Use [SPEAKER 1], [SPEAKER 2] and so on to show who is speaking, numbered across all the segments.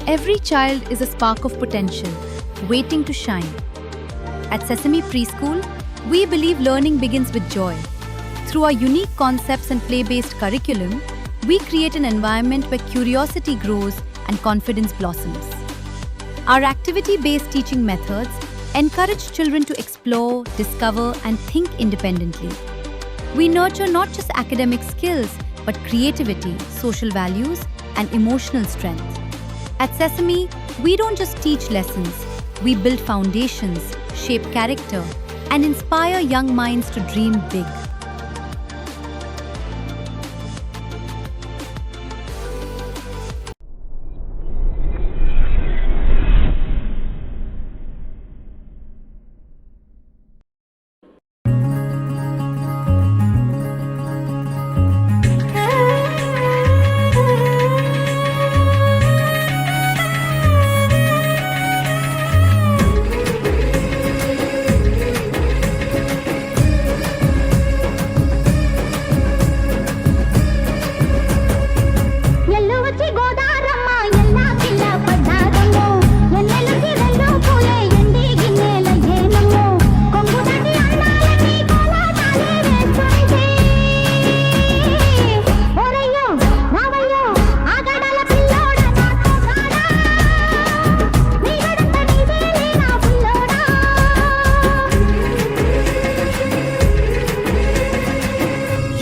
[SPEAKER 1] Every child is a spark of potential, waiting to shine. At Sesame Preschool, we believe learning begins with joy. Through our unique concepts and play-based curriculum, we create an environment where curiosity grows and confidence blossoms. Our activity-based teaching methods encourage children to explore, discover, and think independently. We nurture not just academic skills, but creativity, social values, and emotional strength. At Sesame, we don't just teach lessons, we build foundations, shape character, and inspire young minds to dream big.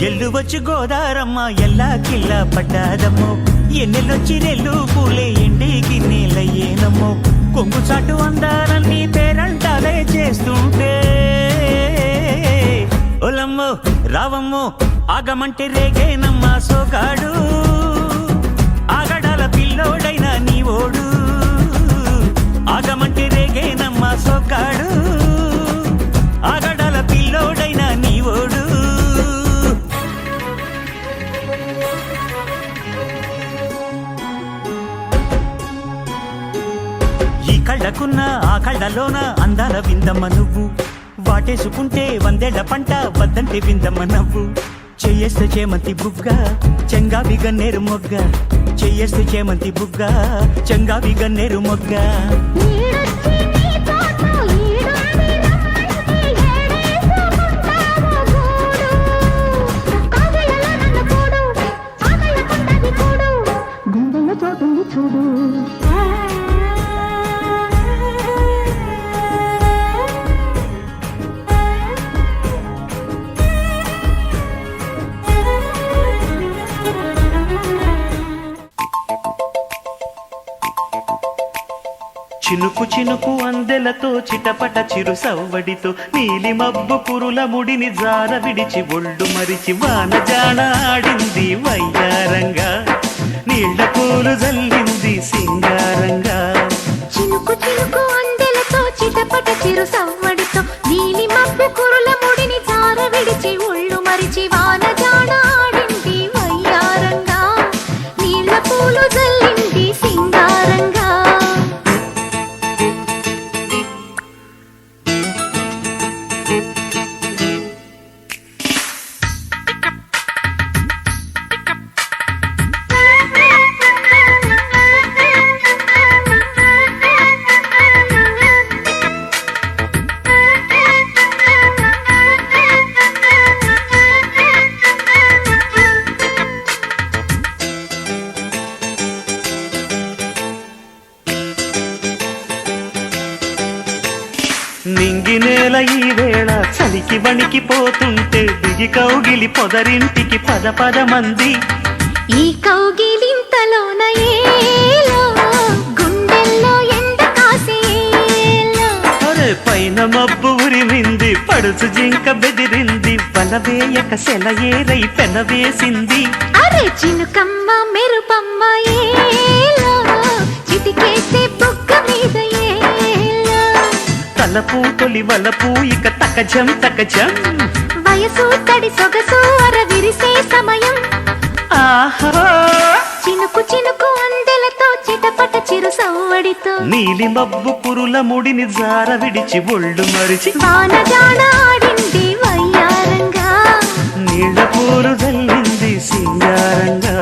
[SPEAKER 2] ఎల్లువచ్చు గోదారమ్మ ఎల్లా కిల్లా పడ్డాదమ్మో ఎన్నెల్లొచ్చి రెల్లు పూలే ఎండికి నీలయ్యేనమ్మో కొంగు చాటు అందాలన్నీ పేరంటాలే చేస్తుంటే ఒలమ్మో రావమ్మో ఆగమంటే రేగేనమ్మా సోగాడు ఆగడాల పిల్లోడైనా నీ ఓడు ఆగమంటే రేగేనమ్మా సోగాడు ఆగడాల పిల్లోడైనా నీ ఓడు కళ్ళకున్న ఆ కళ్ళలోన అందాల విందమ్మ నువ్వు వాటేసుకుంటే వందేళ్ల పంట వద్దంటే విందమ్మ నవ్వు చెయ్యేస్తే చేమంతి బుగ్గ చెంగావి గన్నేరు మొగ్గ చెయ్యేస్తే చేమంతి బుగ్గ చెంగావి గన్నేరు మొగ్గ చినుకు చినుకు అందెలతో చిటపట చిరు సవ్వడితో నీలి మబ్బు పురుల ముడిని జార విడిచి ఒళ్ళు మరిచి వాన జాడ ఆడింది వయ్యారంగా నీళ్ల పూలు జల్లింది సింగారంగా
[SPEAKER 3] చినుకు చినుకు అందెలతో చిటపట చిరు సవ్వడితో నీలి మబ్బు పురుల ముడిని జార విడిచి ఒళ్ళు మరిచి వాన జాడ ఆడింది వయ్యారంగా నీళ్ల పూలు జల్లింది సింగారంగా
[SPEAKER 2] నింగినేల ఈ వేళ చలికి వణికిపోతుంటే దిగి కౌగిలి పొదరింటికి పద పద మంది
[SPEAKER 3] ఈ కౌగిలింతలోన ఏలో గుండెల్లో ఎండ కాసేలో
[SPEAKER 2] అరే పైన మబ్బు ఉరిమింది పడుచు జింక బెదిరింది వలవేయక సెలయేరై పెనవేసింది
[SPEAKER 3] అరే చినుకమ్మ మెరుపమ్మ ఏలో చిటికేస్తే బుగ్గ మీద ఏలో
[SPEAKER 2] తలపు తొలి వలపు ఇక తకజం తకజం
[SPEAKER 3] వయసు తడి సొగసు అర విరిసే సమయం
[SPEAKER 2] ఆహా
[SPEAKER 3] చినుకు చినుకు అందెలతో చిటపట చిరు సవ్వడితో
[SPEAKER 2] నీలి మబ్బు పురుల ముడిని జార విడిచి ఒళ్ళు మరిచి
[SPEAKER 3] వాన జాడ ఆడింది వయ్యారంగా
[SPEAKER 2] నీళ్ల పూలు జల్లింది సింగారంగా